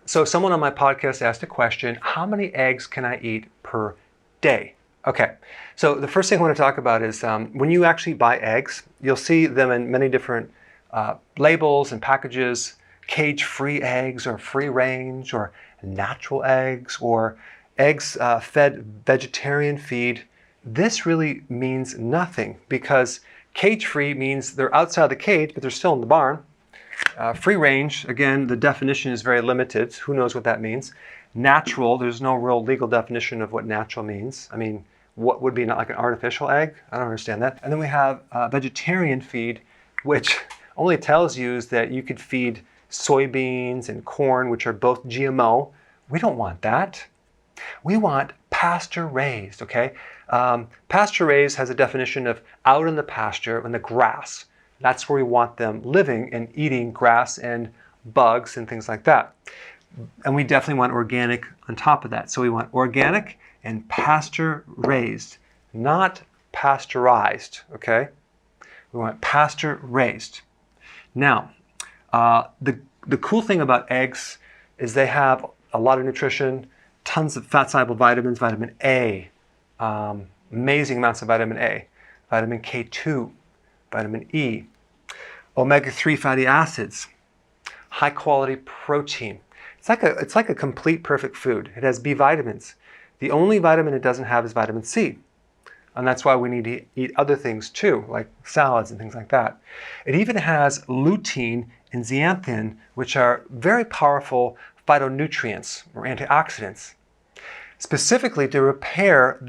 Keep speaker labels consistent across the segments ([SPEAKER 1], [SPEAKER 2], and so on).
[SPEAKER 1] So someone on my podcast asked a question, how many eggs can I eat per day? Okay, so the first thing I want to talk about is when you actually buy eggs, you'll see them in many different labels and packages, cage-free eggs or free range or natural eggs or eggs fed vegetarian feed. This really means nothing because cage-free means they're outside the cage, but they're still in the barn. Free range, again, the definition is very limited. Who knows what that means? Natural, there's no real legal definition of what natural means. I mean, what would be not like an artificial egg? I don't understand that. And then we have vegetarian feed, which only tells you is that you could feed soybeans and corn, which are both GMO. We don't want that. We want pasture-raised, okay? Pasture-raised has a definition of out in the pasture, in the grass. That's where we want them living and eating grass and bugs and things like that. And we definitely want organic on top of that. So we want organic and pasture-raised, not pasteurized, okay? We want pasture-raised. Now, the cool thing about eggs is they have a lot of nutrition, tons of fat-soluble vitamins, vitamin A, amazing amounts of vitamin A, vitamin K2, vitamin E, omega-3 fatty acids, high-quality protein. It's like a complete perfect food. It has B vitamins. The only vitamin it doesn't have is vitamin C. And that's why we need to eat other things too, like salads and things like that. It even has lutein and zeaxanthin, which are very powerful phytonutrients or antioxidants, specifically to repair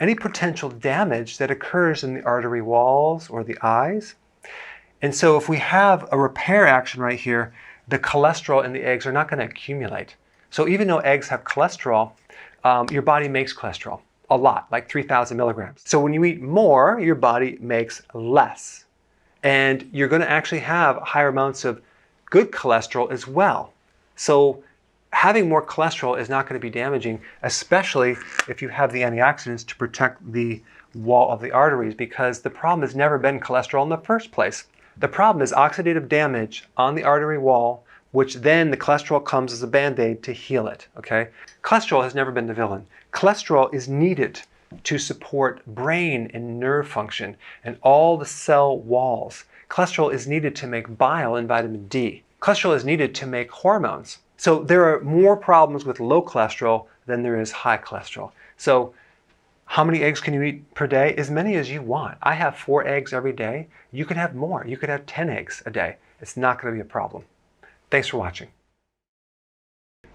[SPEAKER 1] any potential damage that occurs in the artery walls or the eyes. And so if we have a repair action right here, the cholesterol in the eggs are not going to accumulate. So even though eggs have cholesterol, your body makes cholesterol a lot, like 3,000 milligrams. So when you eat more, your body makes less. And you're going to actually have higher amounts of good cholesterol as well. So having more cholesterol is not going to be damaging, especially if you have the antioxidants to protect the wall of the arteries, because the problem has never been cholesterol in the first place. The problem is oxidative damage on the artery wall, which then the cholesterol comes as a band-aid to heal it, okay? Cholesterol has never been the villain. Cholesterol is needed to support brain and nerve function and all the cell walls. Cholesterol is needed to make bile and vitamin D. Cholesterol is needed to make hormones. So there are more problems with low cholesterol than there is high cholesterol. So how many eggs can you eat per day? As many as you want. I have 4 eggs every day. You can have more. You could have 10 eggs a day. It's not going to be a problem. Thanks for watching.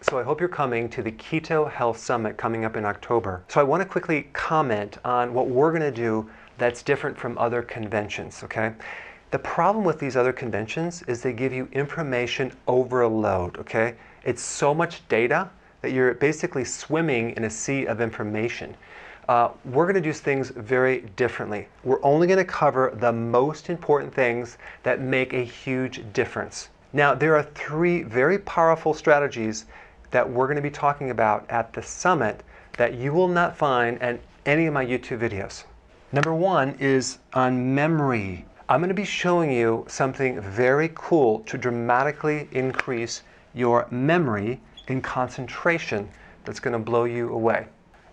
[SPEAKER 1] So I hope you're coming to the Keto Health Summit coming up in October. So I want to quickly comment on what we're going to do that's different from other conventions, okay? The problem with these other conventions is they give you information overload, okay? It's so much data that you're basically swimming in a sea of information. We're going to do things very differently. We're only going to cover the most important things that make a huge difference. Now, there are 3 very powerful strategies that we're going to be talking about at the summit that you will not find in any of my YouTube videos. Number 1 is on memory. I'm going to be showing you something very cool to dramatically increase your memory and concentration that's going to blow you away.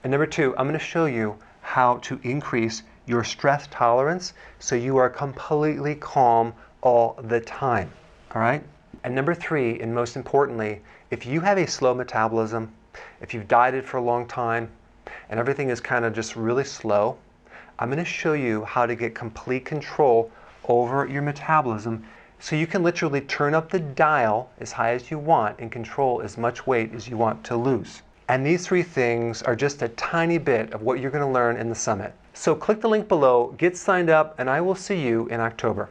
[SPEAKER 1] And number 2, I'm going to show you how to increase your stress tolerance so you are completely calm all the time. All right? And number 3, and most importantly, if you have a slow metabolism, if you've dieted for a long time, and everything is kind of just really slow, I'm going to show you how to get complete control over your metabolism so you can literally turn up the dial as high as you want and control as much weight as you want to lose. And these 3 things are just a tiny bit of what you're going to learn in the summit. So click the link below, get signed up, and I will see you in October.